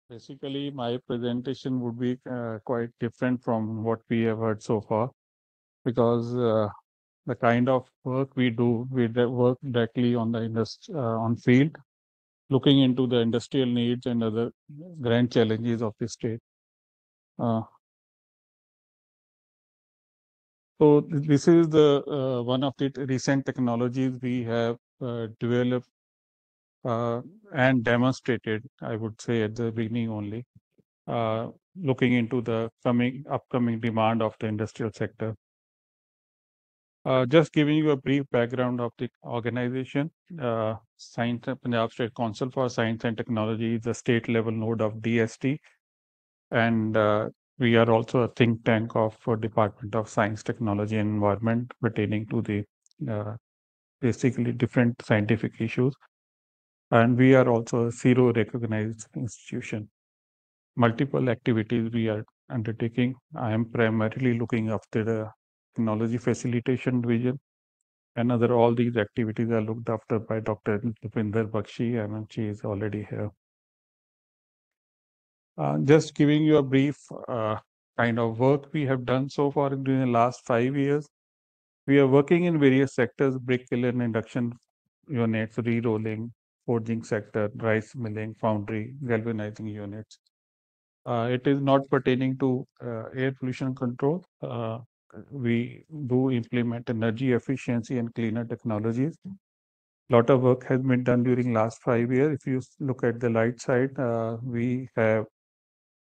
Basically, my presentation would be quite different from what we have heard so far because the kind of work we do, work directly on the on field, looking into the industrial needs and other grand challenges of the state. Uh, this is the one of the recent technologies we have developed uh, and demonstrated, I would say, at the beginning only, looking into the upcoming demand of the industrial sector. Just giving you a brief background of the organization, Punjab State Council for Science and Technology is a state level node of DST, and we are also a think tank of Department of Science, Technology, and Environment pertaining to the uh, basically different scientific issues. And we are also a zero recognized institution. Multiple activities we are undertaking. I am primarily looking after the technology facilitation division. Another, all these activities are looked after by Dr. Rupinder Bakshi, and she is already here. Just giving you a brief kind of work we have done so far during the last 5 years. We are working in various sectors: brick kiln, induction units, re-rolling, forging sector, rice milling, foundry, galvanizing units. It is not pertaining to air pollution control. We do implement energy efficiency and cleaner technologies. Lot of work has been done during last 5 years. If you look at the right side, we have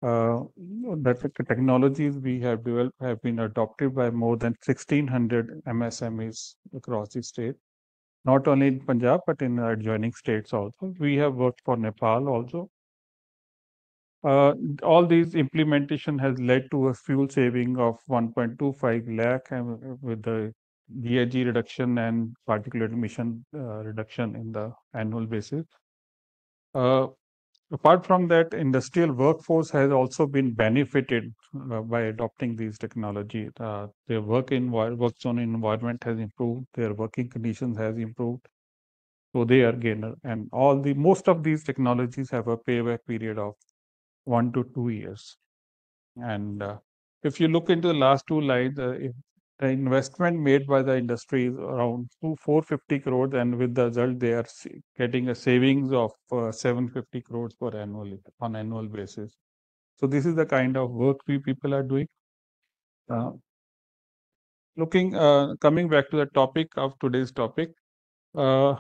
that the technologies we have developed have been adopted by more than 1,600 MSMEs across the state, not only in Punjab, but in adjoining states also. We have worked for Nepal also. Uh, all these implementation has led to a fuel saving of 1.25 lakh with the GHG reduction and particulate emission reduction in the annual basis. Uh, Apart from that, industrial workforce has also been benefited by adopting these technology. Their work zone environment has improved, their working conditions has improved, so they are gainer. And most of these technologies have a payback period of 1 to 2 years. And if you look into the last two lines, if the investment made by the industry is around 450 crores, and with the result, they are getting a savings of 750 crores per annually on annual basis. So this is the kind of work we people are doing. Uh, Coming back to the topic of today's topic, uh,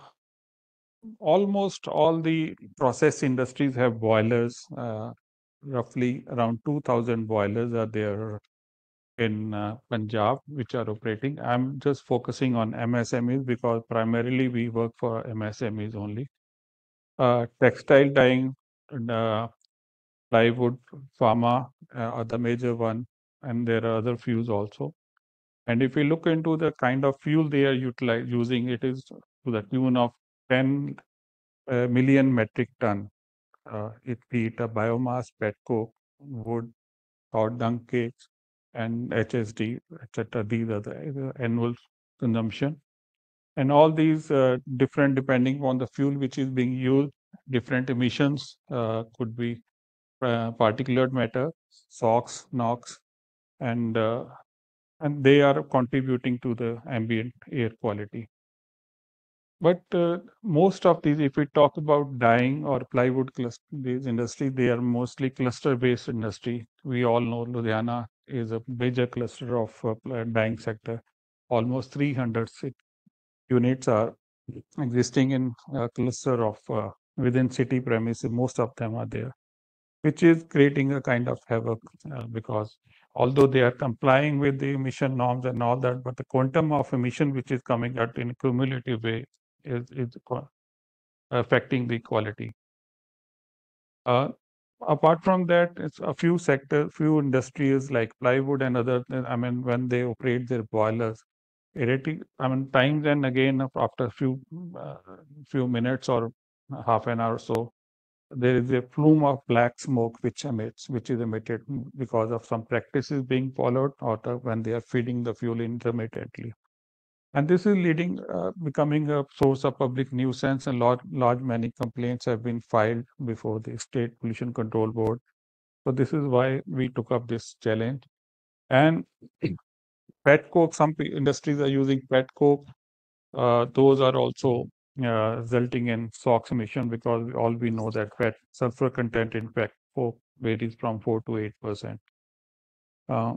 almost all the process industries have boilers. Roughly around 2,000 boilers are there in Punjab, which are operating. I'm just focusing on MSMEs because primarily we work for MSMEs only. Textile dyeing, and, plywood, pharma are the major one, and there are other fews also. And if we look into the kind of fuel they are using, it is to the tune of 10 million metric ton. It be it a biomass, petcoke, wood, or dung cakes, and HSD, etc. These are the annual consumption. And all these different, depending on the fuel which is being used, different emissions could be particulate matter, SOx, NOx, and uh, and they are contributing to the ambient air quality. But most of these, if we talk about dyeing or plywood cluster, these industry, they are mostly cluster-based industry. We all know Ludhiana is a major cluster of dyeing sector. Almost 300 units are existing in a cluster of within city premises. Most of them are there, which is creating a kind of havoc because although they are complying with the emission norms and all that, but the quantum of emission which is coming out in a cumulative way is affecting the quality. Uh, Apart from that, it's a few sectors, few industries like plywood and other. I mean, when they operate their boilers, erratic. I mean, times and again after a few minutes or half an hour or so, there is a plume of black smoke which is emitted because of some practices being followed or when they are feeding the fuel intermittently. And this is becoming a source of public nuisance, and large many complaints have been filed before the State Pollution Control Board. So this is why we took up this challenge. And pet coke, industries are using pet coke. Those are also resulting in SOx emission, because all we know that pet sulfur content in pet coke varies from 4 to 8%. Uh,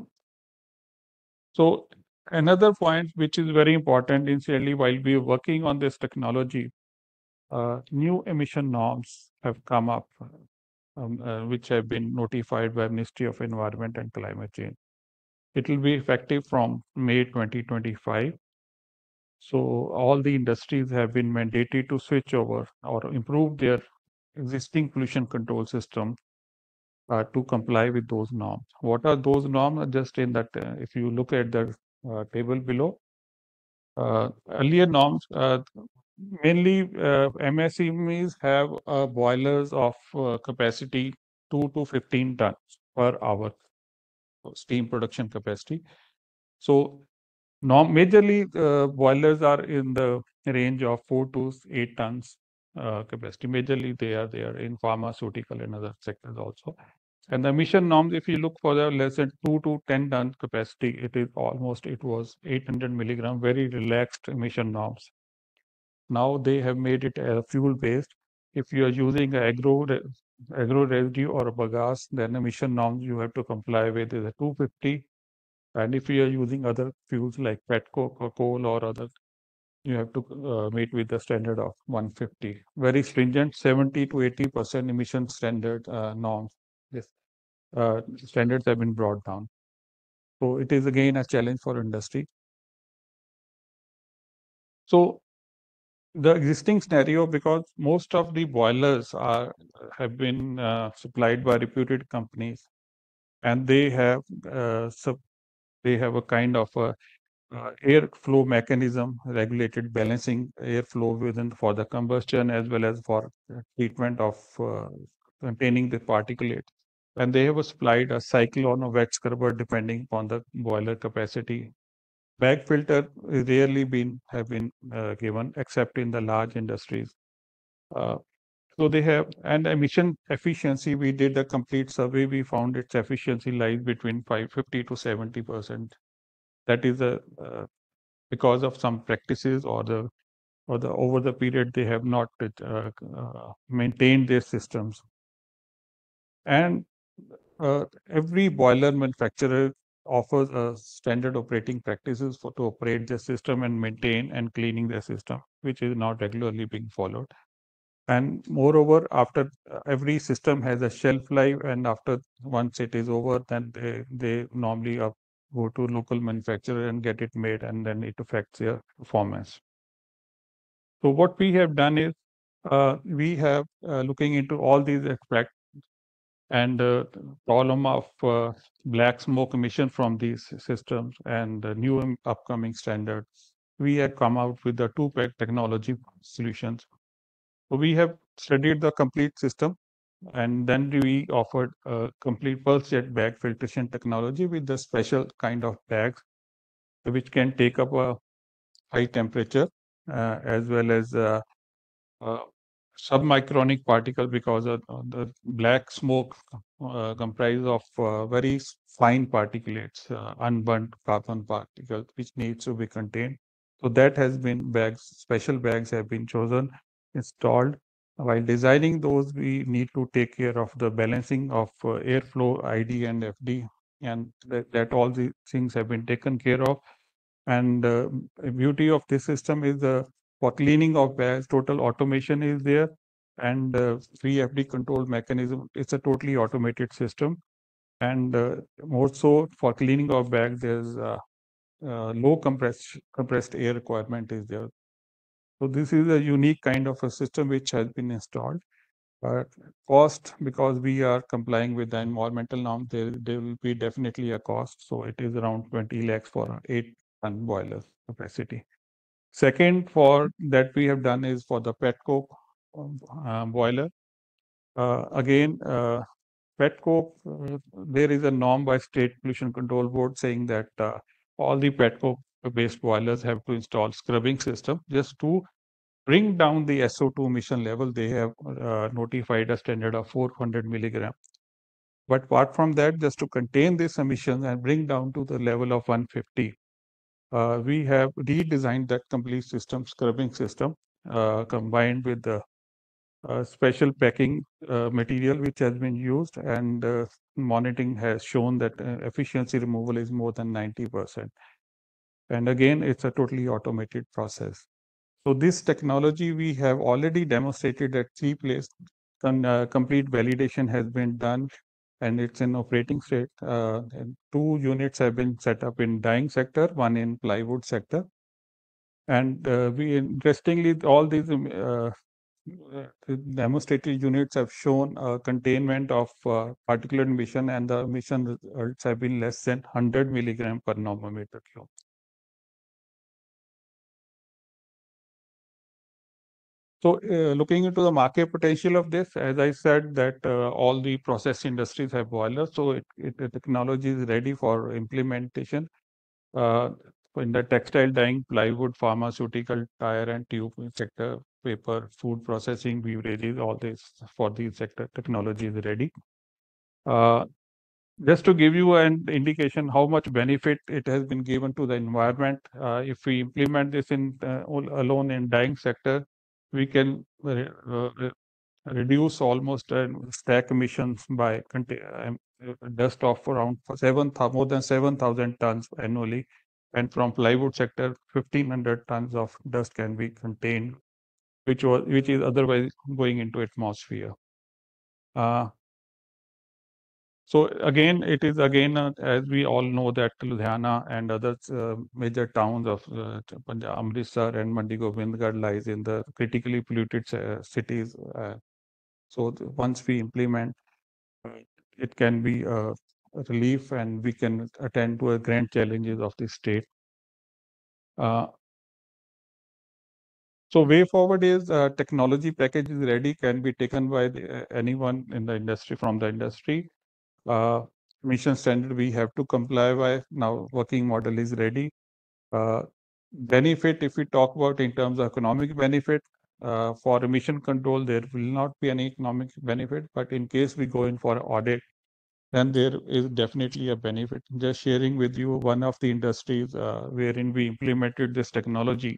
so another point which is very important, incidentally, while we are working on this technology, new emission norms have come up, which have been notified by Ministry of Environment and Climate Change. It will be effective from May 2025. So all the industries have been mandated to switch over or improve their existing pollution control system to comply with those norms. What are those norms? Just in that, if you look at the table below, earlier norms, mainly MSMEs have boilers of capacity 2 to 15 tons per hour steam production capacity. So majorly boilers are in the range of 4 to 8 tons capacity. Majorly they are there in pharmaceutical and other sectors also. And the emission norms, if you look for the less than 2 to 10 ton capacity, it was 800 milligram, very relaxed emission norms. Now they have made it fuel based. If you are using agro residue or a bagasse, then emission norms you have to comply with is a 250. And if you are using other fuels like pet coke or coal or other, you have to meet with the standard of 150. Very stringent, 70 to 80% emission standard norms. Yes, standards have been brought down. So it is again a challenge for industry. So the existing scenario, because most of the boilers have been supplied by reputed companies, and they have a kind of a airflow mechanism, regulated balancing airflow within for the combustion as well as for treatment of containing the particulate. And they have supplied a cyclone or wet scrubber depending upon the boiler capacity. Bag filter is rarely have been given except in the large industries. Uh, so they have, and emission efficiency, we did a complete survey. We found its efficiency lies between 550 to 70%. That is because of some practices or the over the period they have not maintained their systems. And every boiler manufacturer offers a standard operating practices to operate the system and maintain and cleaning the system, which is not regularly being followed. And moreover, after every system has a shelf life, and after once it is over, then they normally go to local manufacturer and get it made, and then it affects their performance. So what we have done is we have looking into all these aspects, and problem of black smoke emission from these systems and the new upcoming standards. We have come out with the two technology solutions. So we have studied the complete system, and then we offered a complete pulse jet bag filtration technology with the special kind of bags which can take up a high temperature as well as uh, submicronic particle, because the black smoke comprise of very fine particulates, unburnt carbon particles, which needs to be contained. So that has been special bags have been chosen, installed. While designing those, we need to take care of the balancing of airflow, ID and FD, and that all the things have been taken care of. And beauty of this system is for cleaning of bags, total automation is there, and free FD control mechanism. It's a totally automated system, and more so for cleaning of bags, there's low compressed air requirement is there. So this is a unique kind of a system which has been installed. Cost, because we are complying with the environmental norm, there will be definitely a cost. So it is around 20 lakhs for 8-ton boiler capacity. Second, for that we have done is for the pet coke boiler. Again, pet coke, there is a norm by State Pollution Control Board saying that all the pet coke based boilers have to install scrubbing system just to bring down the SO2 emission level. They have notified a standard of 400 milligram. But apart from that, just to contain this emission and bring down to the level of 150, we have redesigned that complete system, scrubbing system, combined with the special packing material which has been used, and monitoring has shown that efficiency removal is more than 90%. And again, it's a totally automated process. So this technology we have already demonstrated at 3 places. Complete validation has been done, and it's in operating state. And 2 units have been set up in dyeing sector, one in plywood sector. And we interestingly, all these demonstrated units have shown containment of particulate emission, and the emission results have been less than 100 milligram per normometer cube. So, looking into the market potential of this, as I said, that all the process industries have boilers, so the technology is ready for implementation. Uh, in the textile dyeing, plywood, pharmaceutical, tire and tube sector, paper, food processing, beverages, all this for these sector technology is ready. Uh, just to give you an indication how much benefit it has been given to the environment, if we implement this in alone in dyeing sector, we can reduce almost stack emissions by dust of around more than 7,000 tons annually, and from plywood sector, 1,500 tons of dust can be contained, which is otherwise going into atmosphere. Uh, So again, it is again, as we all know, that Ludhiana and other major towns of Punjab, Amritsar and Mandi Govindgarh lies in the critically polluted cities. So once we implement, uh, it can be a relief, and we can attend to a grand challenges of the state. Uh, so way forward is technology package is ready, can be taken by anyone in the industry, from the industry. uh, Mission standard we have to comply by. Now working model is ready. Uh, Benefit, if we talk about in terms of economic benefit, for emission control, there will not be any economic benefit, but in case we go in for audit, then there is definitely a benefit. Just sharing with you one of the industries wherein we implemented this technology.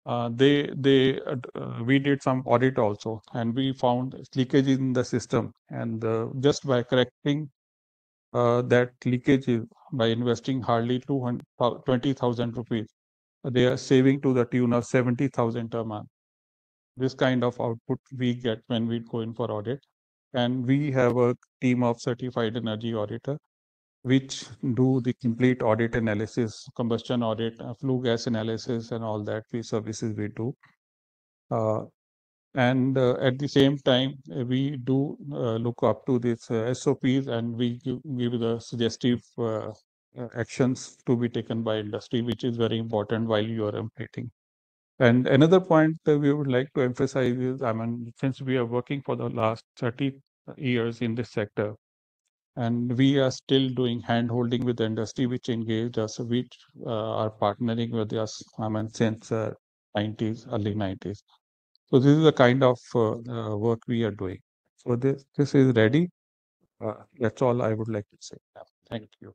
We did some audit also, and we found leakage in the system, and just by correcting that leakage is by investing hardly 20,000 rupees. They are saving to the tune of 70,000 a month. This kind of output we get when we go in for audit. And we have a team of certified energy auditor, which do the complete audit analysis, combustion audit, flue gas analysis, and all that services we do. Uh, and at the same time, we do look up to these SOPs, and we give the suggestive actions to be taken by industry, which is very important while you are implementing. And another point that we would like to emphasize is, I mean, since we are working for the last 30 years in this sector, and we are still doing hand holding with the industry, which engaged us, which are partnering with us, I mean, since 90s, early 90s. So this is the kind of work we are doing. So this is ready. That's all I would like to say. Yeah. Thank you.